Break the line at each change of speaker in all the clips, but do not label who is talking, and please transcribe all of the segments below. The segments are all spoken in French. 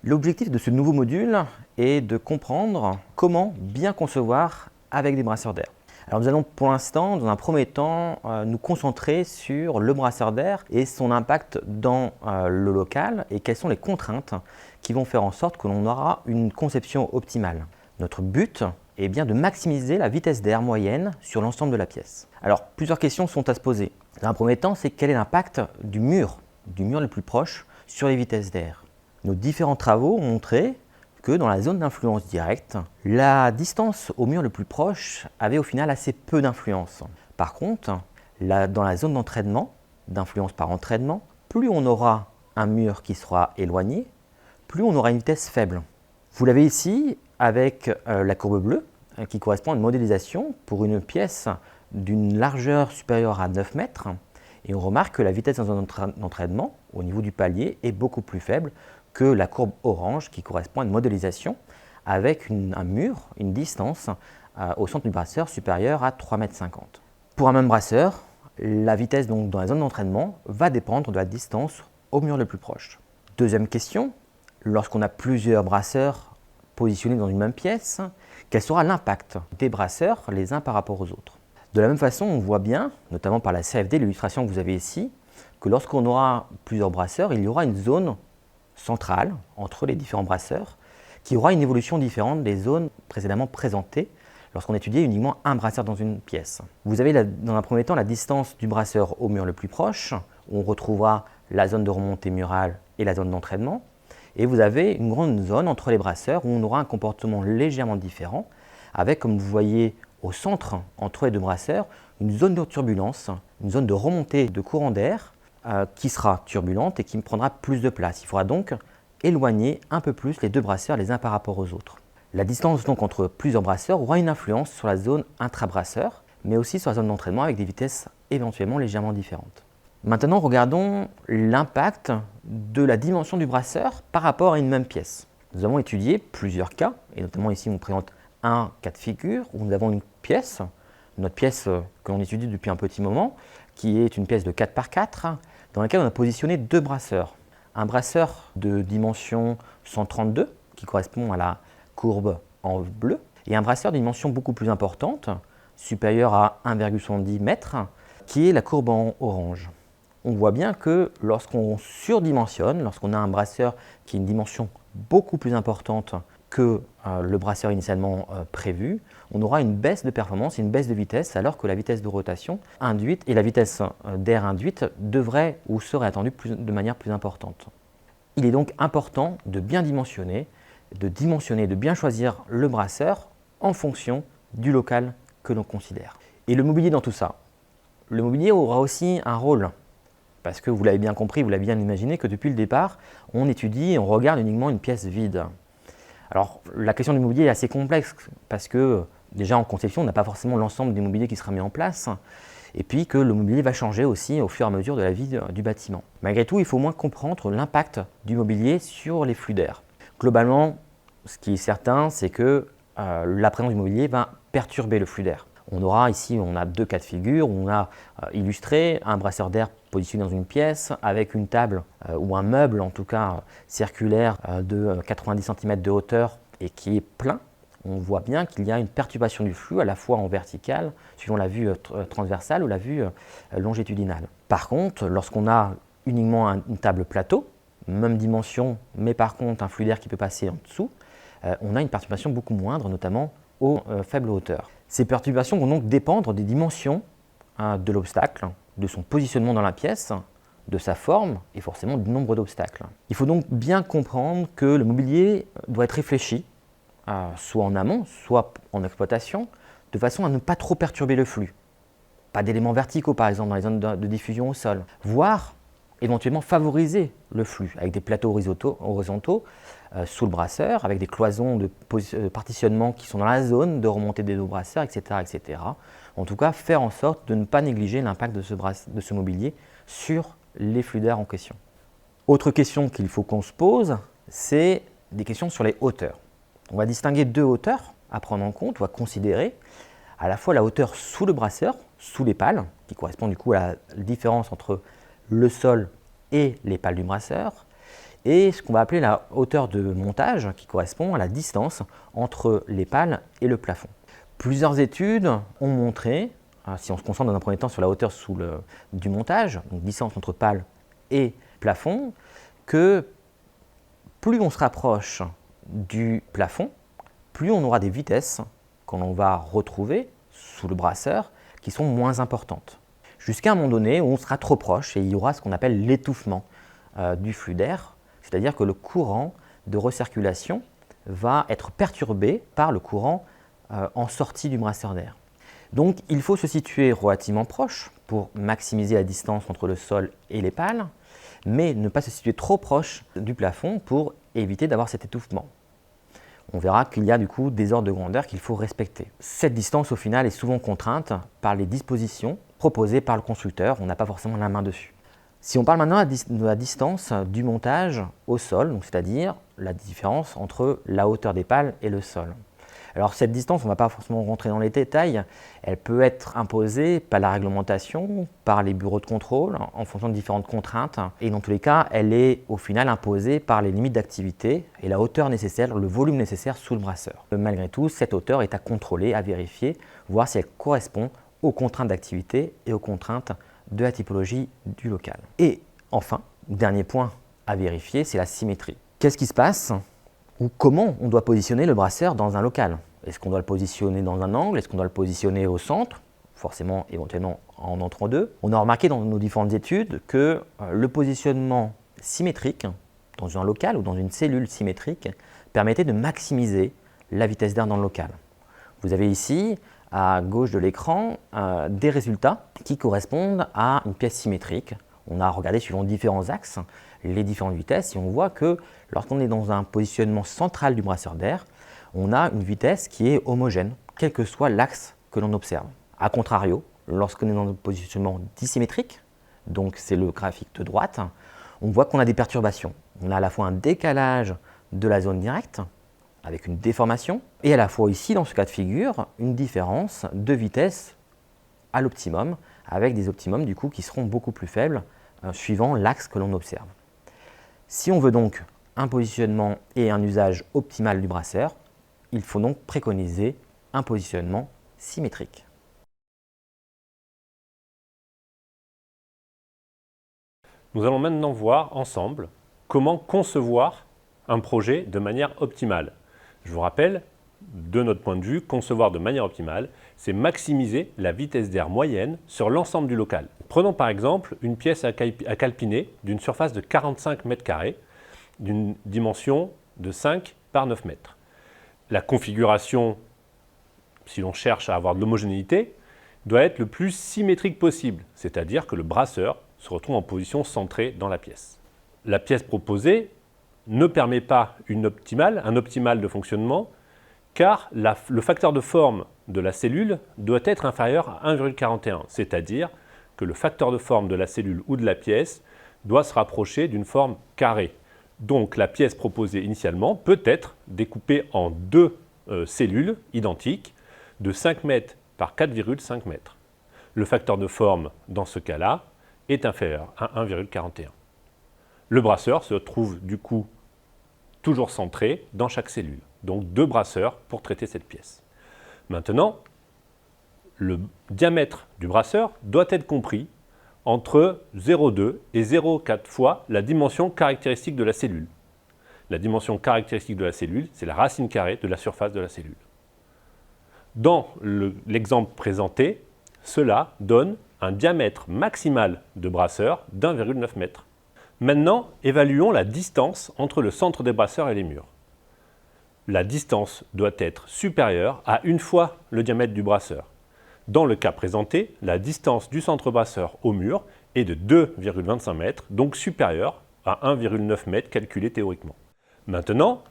L'objectif de ce nouveau module est de comprendre comment bien concevoir avec des brasseurs d'air. Alors nous allons pour l'instant, dans un premier temps, nous concentrer sur le brasseur d'air et son impact dans le local et quelles sont les contraintes qui vont faire en sorte que l'on aura une conception optimale. Notre but est bien de maximiser la vitesse d'air moyenne sur l'ensemble de la pièce. Alors plusieurs questions sont à se poser. Dans un premier temps, c'est quel est l'impact du mur le plus proche sur les vitesses d'air. Nos différents travaux ont montré que dans la zone d'influence directe, la distance au mur le plus proche avait au final assez peu d'influence. Par contre, dans la zone d'entraînement, d'influence par entraînement, plus on aura un mur qui sera éloigné, plus on aura une vitesse faible. Vous l'avez ici avec la courbe bleue qui correspond à une modélisation pour une pièce d'une largeur supérieure à 9 mètres. Et on remarque que la vitesse dans zone d'entraînement au niveau du palier est beaucoup plus faible que la courbe orange qui correspond à une modélisation avec un mur, une distance au centre du brasseur supérieure à 3,50 m. Pour un même brasseur, la vitesse donc dans la zone d'entraînement va dépendre de la distance au mur le plus proche. Deuxième question, lorsqu'on a plusieurs brasseurs positionnés dans une même pièce, quel sera l'impact des brasseurs les uns par rapport aux autres? De la même façon, on voit bien, notamment par la CFD, l'illustration que vous avez ici, que lorsqu'on aura plusieurs brasseurs, il y aura une zone centrale entre les différents brasseurs qui aura une évolution différente des zones précédemment présentées lorsqu'on étudiait uniquement un brasseur dans une pièce. Vous avez dans un premier temps la distance du brasseur au mur le plus proche, où on retrouvera la zone de remontée murale et la zone d'entraînement. Et vous avez une grande zone entre les brasseurs où on aura un comportement légèrement différent, avec, comme vous voyez au centre, entre les deux brasseurs, une zone de turbulence, une zone de remontée de courant d'air qui sera turbulente et qui prendra plus de place. Il faudra donc éloigner un peu plus les deux brasseurs les uns par rapport aux autres. La distance donc entre plusieurs brasseurs aura une influence sur la zone intra-brasseur, mais aussi sur la zone d'entraînement avec des vitesses éventuellement légèrement différentes. Maintenant, regardons l'impact de la dimension du brasseur par rapport à une même pièce. Nous avons étudié plusieurs cas, et notamment ici on présente un cas de figure où nous avons une pièce, notre pièce que l'on étudie depuis un petit moment, qui est une pièce de 4 par 4, dans laquelle on a positionné deux brasseurs. Un brasseur de dimension 132, qui correspond à la courbe en bleu, et un brasseur de dimension beaucoup plus importante, supérieure à 1,70 m, qui est la courbe en orange. On voit bien que lorsqu'on surdimensionne, lorsqu'on a un brasseur qui a une dimension beaucoup plus importante que le brasseur initialement prévu, on aura une baisse de performance, une baisse de vitesse, alors que la vitesse de rotation induite et la vitesse d'air induite devraient ou seraient attendues de manière plus importante. Il est donc important de bien dimensionner, de bien choisir le brasseur en fonction du local que l'on considère. Et le mobilier dans tout ça? Le mobilier aura aussi un rôle. Parce que vous l'avez bien compris, vous l'avez bien imaginé que depuis le départ, on étudie et on regarde uniquement une pièce vide. Alors la question du mobilier est assez complexe parce que déjà en conception, on n'a pas forcément l'ensemble du mobilier qui sera mis en place et puis que le mobilier va changer aussi au fur et à mesure de la vie du bâtiment. Malgré tout, il faut au moins comprendre l'impact du mobilier sur les flux d'air. Globalement, ce qui est certain, c'est que la présence du mobilier va perturber le flux d'air. On aura ici, on a deux cas de figure, on a illustré un brasseur d'air positionné dans une pièce avec une table ou un meuble en tout cas circulaire de 90 cm de hauteur et qui est plein. On voit bien qu'il y a une perturbation du flux à la fois en verticale, suivant la vue transversale ou la vue longitudinale. Par contre, lorsqu'on a uniquement une table plateau, même dimension, mais par contre un flux d'air qui peut passer en dessous, on a une perturbation beaucoup moindre, notamment aux faibles hauteurs. Ces perturbations vont donc dépendre des dimensions de l'obstacle, de son positionnement dans la pièce, de sa forme et forcément du nombre d'obstacles. Il faut donc bien comprendre que le mobilier doit être réfléchi, soit en amont, soit en exploitation, de façon à ne pas trop perturber le flux. Pas d'éléments verticaux par exemple dans les zones de diffusion au sol, voire éventuellement favoriser le flux avec des plateaux horizontaux sous le brasseur, avec des cloisons de partitionnement qui sont dans la zone de remontée des deux brasseurs, etc., etc. En tout cas, faire en sorte de ne pas négliger l'impact de ce mobilier sur les flux d'air en question. Autre question qu'il faut qu'on se pose, c'est des questions sur les hauteurs. On va distinguer deux hauteurs à prendre en compte, on va considérer à la fois la hauteur sous le brasseur, sous les pales, qui correspond du coup à la différence entre le sol et les pales du brasseur, et ce qu'on va appeler la hauteur de montage qui correspond à la distance entre les pales et le plafond. Plusieurs études ont montré, si on se concentre dans un premier temps sur la hauteur du montage, donc distance entre pales et plafond, que plus on se rapproche du plafond, plus on aura des vitesses qu'on va retrouver sous le brasseur qui sont moins importantes. Jusqu'à un moment donné où on sera trop proche et il y aura ce qu'on appelle l'étouffement du flux d'air, c'est-à-dire que le courant de recirculation va être perturbé par le courant en sortie du brasseur d'air. Donc il faut se situer relativement proche pour maximiser la distance entre le sol et les pales, mais ne pas se situer trop proche du plafond pour éviter d'avoir cet étouffement. On verra qu'il y a du coup des ordres de grandeur qu'il faut respecter. Cette distance au final est souvent contrainte par les dispositions proposées par le constructeur, on n'a pas forcément la main dessus. Si on parle maintenant de la distance du montage au sol, c'est-à-dire la différence entre la hauteur des pales et le sol. Alors cette distance, on ne va pas forcément rentrer dans les détails, elle peut être imposée par la réglementation, par les bureaux de contrôle, en fonction de différentes contraintes. Et dans tous les cas, elle est au final imposée par les limites d'activité et la hauteur nécessaire, le volume nécessaire sous le brasseur. Malgré tout, cette hauteur est à contrôler, à vérifier, voir si elle correspond aux contraintes d'activité et aux contraintes de la typologie du local. Et enfin, dernier point à vérifier, c'est la symétrie. Qu'est-ce qui se passe ou comment on doit positionner le brasseur dans un local? Est-ce qu'on doit le positionner dans un angle? Est-ce qu'on doit le positionner au centre? Forcément, éventuellement en entre-deux. On a remarqué dans nos différentes études que le positionnement symétrique dans un local ou dans une cellule symétrique permettait de maximiser la vitesse d'air dans le local. Vous avez ici, à gauche de l'écran, des résultats qui correspondent à une pièce symétrique. On a regardé suivant différents axes les différentes vitesses et on voit que lorsqu'on est dans un positionnement central du brasseur d'air, on a une vitesse qui est homogène, quel que soit l'axe que l'on observe. A contrario, lorsqu'on est dans un positionnement dissymétrique, donc c'est le graphique de droite, on voit qu'on a des perturbations. On a à la fois un décalage de la zone directe, avec une déformation, et à la fois ici, dans ce cas de figure, une différence de vitesse à l'optimum, avec des optimums du coup qui seront beaucoup plus faibles suivant l'axe que l'on observe. Si on veut donc un positionnement et un usage optimal du brasseur, il faut donc préconiser un positionnement symétrique.
Nous allons maintenant voir ensemble comment concevoir un projet de manière optimale. Je vous rappelle, de notre point de vue, concevoir de manière optimale, c'est maximiser la vitesse d'air moyenne sur l'ensemble du local. Prenons par exemple une pièce à calpiner d'une surface de 45 mètres carrés, d'une dimension de 5 par 9 mètres. La configuration, si l'on cherche à avoir de l'homogénéité, doit être le plus symétrique possible, c'est-à-dire que le brasseur se retrouve en position centrée dans la pièce. La pièce proposée ne permet pas un optimal de fonctionnement, car le facteur de forme de la cellule doit être inférieur à 1,41, c'est-à-dire que le facteur de forme de la cellule ou de la pièce doit se rapprocher d'une forme carrée. Donc la pièce proposée initialement peut être découpée en deux cellules identiques de 5 mètres par 4,5 mètres. Le facteur de forme dans ce cas-là est inférieur à 1,41. Le brasseur se trouve du coup toujours centré dans chaque cellule. Donc deux brasseurs pour traiter cette pièce. Maintenant, le diamètre du brasseur doit être compris entre 0,2 et 0,4 fois la dimension caractéristique de la cellule. La dimension caractéristique de la cellule, c'est la racine carrée de la surface de la cellule. Dans l'exemple présenté, cela donne un diamètre maximal de brasseur d'1,9 m. Maintenant, évaluons la distance entre le centre des brasseurs et les murs. La distance doit être supérieure à une fois le diamètre du brasseur. Dans le cas présenté, la distance du centre brasseur au mur est de 2,25 m, donc supérieure à 1,9 m calculé théoriquement. Maintenant,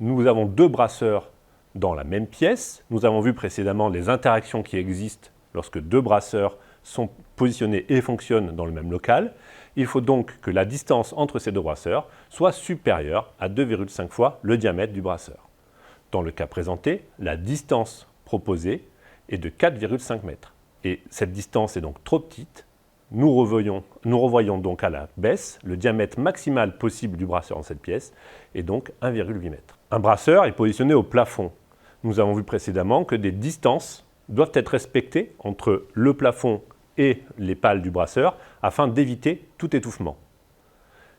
nous avons deux brasseurs dans la même pièce. Nous avons vu précédemment les interactions qui existent lorsque deux brasseurs sont positionnés et fonctionnent dans le même local. Il faut donc que la distance entre ces deux brasseurs soit supérieure à 2,5 fois le diamètre du brasseur. Dans le cas présenté, la distance proposée est de 4,5 m. Et cette distance est donc trop petite nous revoyons donc à la baisse le diamètre maximal possible du brasseur dans cette pièce, et donc 1,8 m. Un brasseur est positionné au plafond. Nous avons vu précédemment que des distances doivent être respectées entre le plafond et les pales du brasseur afin d'éviter tout étouffement.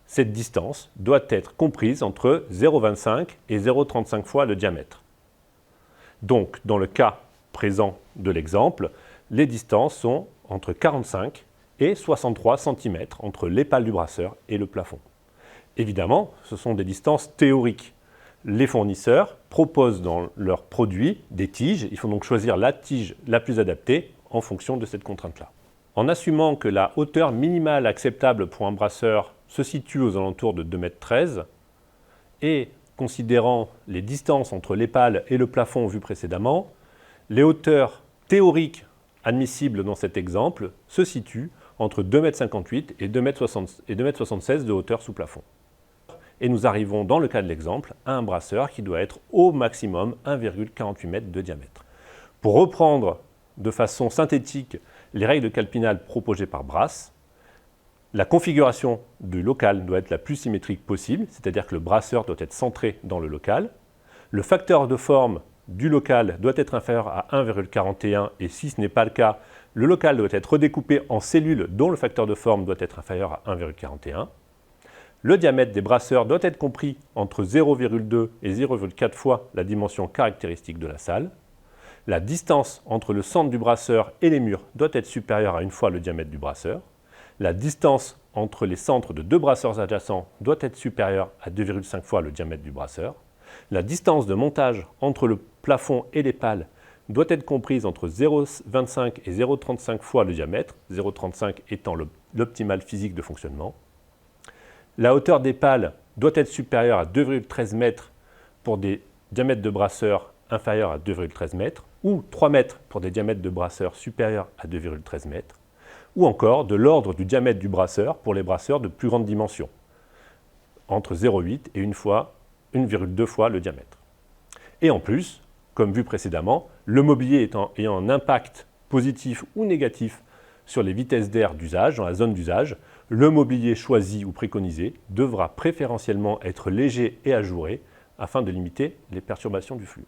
Cette distance doit être comprise entre 0,25 et 0,35 fois le diamètre. Donc, dans le cas présent de l'exemple, les distances sont entre 45 et 63 cm entre les pales du brasseur et le plafond. Évidemment, ce sont des distances théoriques. Les fournisseurs proposent dans leurs produits des tiges. Il faut donc choisir la tige la plus adaptée en fonction de cette contrainte-là. En assumant que la hauteur minimale acceptable pour un brasseur se situe aux alentours de 2,13 m et considérant les distances entre les pales et le plafond vues précédemment, les hauteurs théoriques admissibles dans cet exemple se situent entre 2,58 m et 2,76 m de hauteur sous plafond. Et nous arrivons dans le cas de l'exemple à un brasseur qui doit être au maximum 1,48 m de diamètre. Pour reprendre de façon synthétique les règles de Calpinal proposées par Brass, la configuration du local doit être la plus symétrique possible, c'est-à-dire que le brasseur doit être centré dans le local. Le facteur de forme du local doit être inférieur à 1,41 et si ce n'est pas le cas, le local doit être redécoupé en cellules dont le facteur de forme doit être inférieur à 1,41. Le diamètre des brasseurs doit être compris entre 0,2 et 0,4 fois la dimension caractéristique de la salle. La distance entre le centre du brasseur et les murs doit être supérieure à une fois le diamètre du brasseur. La distance entre les centres de deux brasseurs adjacents doit être supérieure à 2,5 fois le diamètre du brasseur. La distance de montage entre le plafond et les pales doit être comprise entre 0,25 et 0,35 fois le diamètre, 0,35 étant l'optimal physique de fonctionnement. La hauteur des pales doit être supérieure à 2,13 m pour des diamètres de brasseurs inférieurs à 2,13 m, ou 3 m pour des diamètres de brasseurs supérieurs à 2,13 m, ou encore de l'ordre du diamètre du brasseur pour les brasseurs de plus grande dimension, entre 0,8 et 1,2 fois le diamètre. Et en plus, comme vu précédemment, le mobilier ayant un impact positif ou négatif sur les vitesses d'air d'usage, dans la zone d'usage, le mobilier choisi ou préconisé devra préférentiellement être léger et ajouré afin de limiter les perturbations du flux.